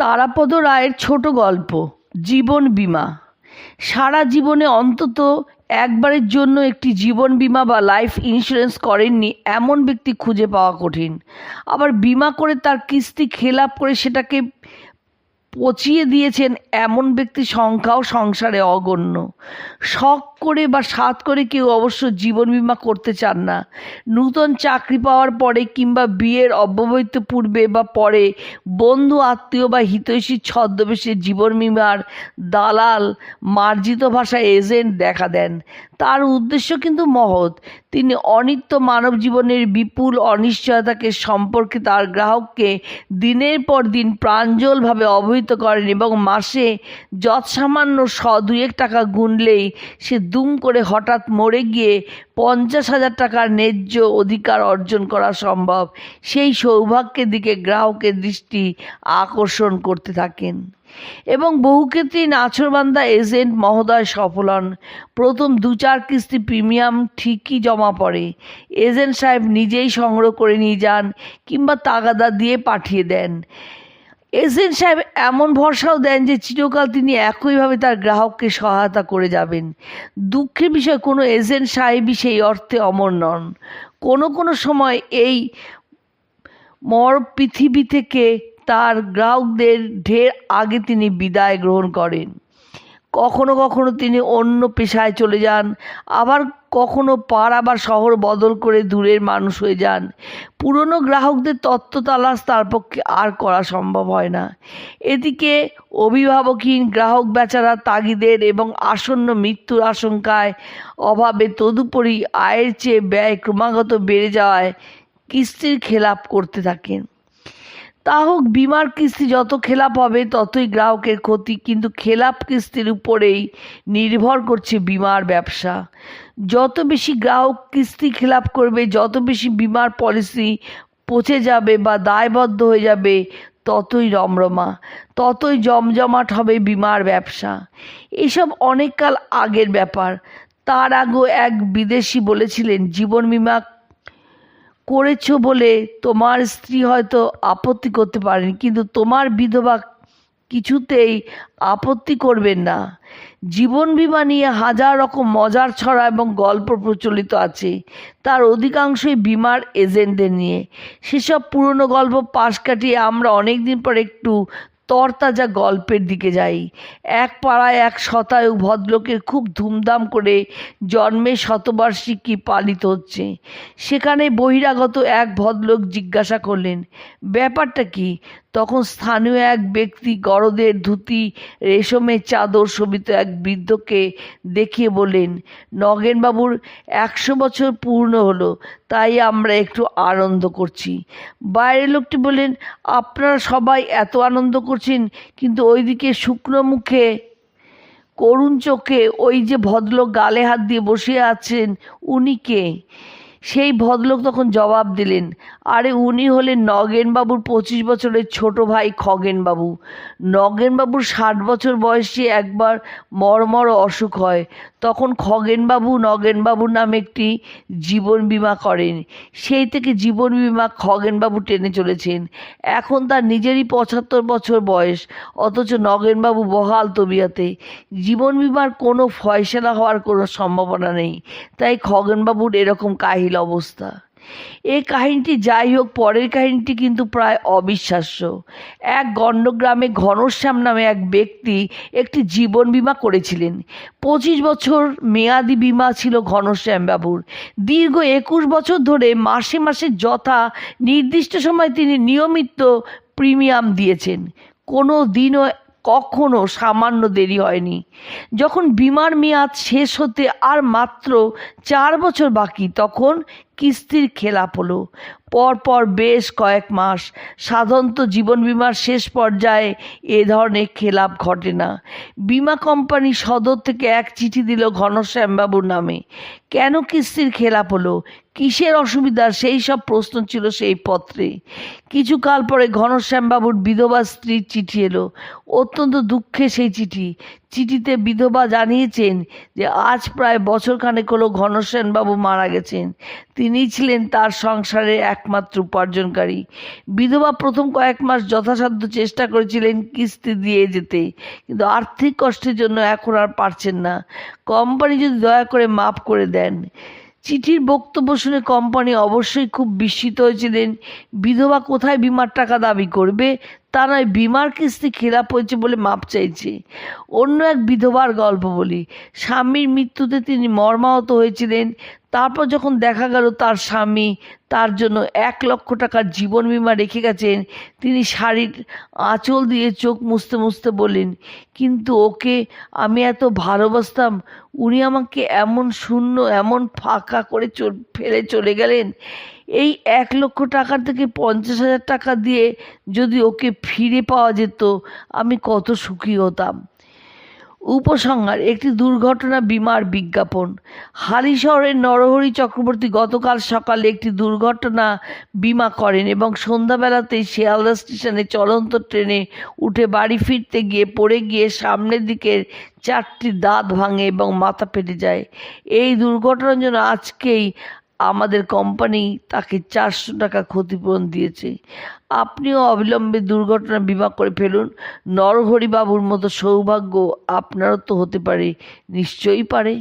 তারাপদ রায়ের ছোট গল্প জীবন বীমা। সারা জীবনে অন্তত একবারের জন্য একটি জীবন বীমা বা লাইফ ইন্স্যুরেন্স করেননি এমন ব্যক্তি খুঁজে পাওয়া কঠিন। আবার বীমা করে তার কিস্তি খেলাপ করে সেটাকে পচিয়ে দিয়েছেন এমন ব্যক্তির সংখ্যাও সংসারে অগণ্য। শখ করে বা সাধ করে কেউ অবশ্য জীবন বীমা করতে চান না। নূতন চাকরি পাওয়ার পরে কিংবা বিয়ের অব্যবহিত পূর্বে বা পরে বন্ধু আত্মীয় বা হিতৈষীর ছদ্মবেশে জীবন বীমার দালাল মার্জিত ভাষায় এজেন্ট দেখা দেন। তার উদ্দেশ্য কিন্তু মহৎ। তিনি অনিত্য মানব জীবনের বিপুল অনিশ্চয়তাকে সম্পর্কে তার গ্রাহককে দিনের পর দিন প্রাঞ্জলভাবে অবহিত করেন এবং মাসে যৎসামান্য 100-2 টাকা গুনলেই সে দুম করে হঠাৎ মরে গিয়ে 50,000 টাকার ন্যায্য অধিকার অর্জন করা সম্ভব, সেই সৌভাগ্যের দিকে গ্রাহকের দৃষ্টি আকর্ষণ করতে থাকেন। এবং বহু ক্ষেত্রেই নাছোড়বান্দা এজেন্ট মহোদয় সফল হন। প্রথম 2-4 কিস্তি প্রিমিয়াম ঠিকই জমা পড়ে, এজেন্ট সাহেব নিজেই সংগ্রহ করে নিয়ে যান কিংবা তাগাদা দিয়ে পাঠিয়ে দেন। এজেন্ট সাহেব এমন ভরসাও দেন যে চিরকাল তিনি একইভাবে তার গ্রাহককে সহায়তা করে যাবেন। দুঃখের বিষয়, কোনো এজেন্ট সাহেবই সেই অর্থে অমর নন। কোনো সময় এই মর পৃথিবী থেকে তার গ্রাহকদের ঢের আগে তিনি বিদায় গ্রহণ করেন। কখনো তিনি অন্য পেশায় চলে যান, আবার কখনো পাড়া বা শহর বদল করে দূরের মানুষ হয়ে যান। পুরনো গ্রাহকদের তত্ত্ব তালাশ তার পক্ষে আর করা সম্ভব হয় না। এদিকে অভিভাবকহীন গ্রাহক বেচারা তাগিদের এবং আসন্ন মৃত্যুর আশঙ্কায় অভাবে তদুপরি আয়ের চেয়ে ব্যয় ক্রমাগত বেড়ে যাওয়ায় কিস্তির খেলাপ করতে থাকেন। তা হোক, বিমার কিস্তি যত খেলাপ হবে ততই গ্রাহকের ক্ষতি, কিন্তু খেলাপ কিস্তির উপরেই নির্ভর করছে বিমার ব্যবসা। যত বেশি গ্রাহক কিস্তি খেলাপ করবে, যত বেশি বিমার পলিসি পচে যাবে বা দায়বদ্ধ হয়ে যাবে, ততই রমরমা, ততই জমজমাট হবে বিমার ব্যবসা। এসব অনেক কাল আগের ব্যাপার। তার আগেও এক বিদেশি বলেছিলেন, জীবন বিমা করেছো বলে তোমার স্ত্রী হয়তো আপত্তি করতে পারেন, কিন্তু তোমার বিধবা কিছুতেই আপত্তি করবেন না। জীবন বীমা নিয়ে হাজার রকম মজার ছড়া এবং গল্প প্রচলিত আছে, তার অধিকাংশই বিমার এজেন্টদের নিয়ে। সেসব পুরনো গল্প পাশ কাটিয়ে আমরা অনেক দিন পর একটু তরতাজা গল্পের দিকে যাই। এক পাড়ায় এক শতায়ু ভদ্রলোকের খুব ধুমধাম করে জন্মের শতবার্ষিকী পালিত হচ্ছে। সেখানে বহিরাগত এক ভদ্রলোক জিজ্ঞাসা করলেন, ব্যাপারটা কি? তখন স্থানীয় এক ব্যক্তি গরদের ধুতি, রেশমের চাদর শোভিত এক বৃদ্ধকে দেখিয়ে বললেন, নগেনবাবুর 100 বছর পূর্ণ হলো, তাই আমরা একটু আনন্দ করছি। বাইরের লোকটি বললেন, আপনারা সবাই এত আনন্দ করছেন, কিন্তু ওইদিকে শুকনো মুখে করুণ চোখে ওই যে ভদ্রলোক গালে হাত দিয়ে বসে আছেন, উনি কে? সেই ভদ্রলোক তখন জবাব দিলেন, আরে উনি হলেন নগেনবাবুর 25 বছরের ছোট ভাই খগেনবাবু। নগেনবাবুর 60 বছর বয়সে একবার মর্মর অসুখ হয়, তখন খগেনবাবু নগেনবাবুর নামে একটি জীবন বীমা করেন। সেই থেকে জীবন বীমা খগেনবাবু টেনে চলেছেন। এখন তার নিজেরই 75 বছর বয়স, অথচ নগেনবাবু বহাল তবিয়তে। জীবন বীমার কোনো ফয়সালা হওয়ার কোনো সম্ভাবনা নেই, তাই খগেনবাবুর এরকম কাহিল অবস্থা। এই কাহিনীটি যাই হোক, পরের কাহিনীটি কিন্তু প্রায় অবিশ্বাস্য। এক গণ্ডগ্রামে ঘনশ্যাম নামে এক ব্যক্তি একটি জীবন বীমা করেছিলেন। 25 বছর মেয়াদি বীমা ছিল ঘনশ্যাম বাবুর। দীর্ঘ 21 বছর ধরে মাসে মাসে যথা নির্দিষ্ট সময় তিনি নিয়মিত প্রিমিয়াম দিয়েছেন। কোনো দিনও কখনো সামান্য দেরি হয়নি। যখন বীমার মেয়াদ শেষ হতে আর মাত্র 4 বছর বাকি, তখন কিস্তির খেলাপ হলো। পরপর বেশ কয়েক মাস। সাধারণত জীবন বীমার শেষ পর্যায়ে এ ধরনের খেলাপ ঘটে না। বীমা কোম্পানি সদর থেকে এক চিঠি দিল ঘনশ্যামবাবুর নামে। কেন কিস্তির খেলাপ হলো, কিসের অসুবিধা, সেই সব প্রশ্ন ছিল সেই পত্রে। কিছুকাল পরে ঘনশ্যামবাবুর বিধবা স্ত্রীর চিঠি এলো। অত্যন্ত দুঃখে সেই চিঠিতে বিধবা জানিয়েছেন যে আজ প্রায় বছরখানেক হলো ঘনশ্যামবাবু মারা গেছেন। তিনিই ছিলেন তার সংসারের একমাত্র উপার্জনকারী। বিধবা প্রথম কয়েক মাস যথাসাধ্য চেষ্টা করেছিলেন কিস্তি দিয়ে যেতে, কিন্তু আর্থিক কষ্টের জন্য এখন আর পারছেন না। কোম্পানি যদি দয়া করে মাফ করে দেন। চিঠির বক্তব্য শুনে কোম্পানি অবশ্যই খুব বিস্মিত হয়েছিলেন। বিধবা কোথায় বিমার টাকা দাবি করবে, তা নয় বিমার কিস্তি খেলাপ হয়েছে বলে মাপ চাইছে। অন্য এক বিধবার গল্প বলি। স্বামীর মৃত্যুতে তিনি মর্মাহত হয়েছিলেন। তারপর যখন দেখা গেল তার স্বামী তার জন্য 1,00,000 টাকার জীবন বিমা রেখে গেছেন, তিনি শাড়ির আঁচল দিয়ে চোখ মুছতে মুছতে বললেন, কিন্তু ওকে আমি এত ভালোবাসতাম, উনি আমাকে এমন শূন্য, এমন ফাঁকা করে ফেলে চলে গেলেন। এই 1,00,000 টাকার থেকে 50,000 টাকা দিয়ে যদি ওকে ফিরে পাওয়া যেত, আমি কত সুখী হতাম। উপসংহার: একটি দুর্ঘটনা বিমার বিজ্ঞাপন। হালিশহরের নরহরি চক্রবর্তী গতকাল সকালে একটি দুর্ঘটনা বিমা করেন এবং সন্ধ্যাবেলাতেই শিয়ালদা স্টেশনে চলন্ত ট্রেনে উঠে বাড়ি ফিরতে গিয়ে পড়ে গিয়ে সামনের দিকের 4টি দাঁত ভাঙে এবং মাথা ফেটে যায়। এই দুর্ঘটনার জন্য আজকেই আমাদের কোম্পানি তাকে 400 টাকা ক্ষতিপূরণ দিয়েছে। আপনিও অবিলম্বে দুর্ঘটনা বিমা করে ফেলুন। নরহরিবাবুর মতো সৌভাগ্য আপনারও তো হতে পারে, নিশ্চয়ই পারে।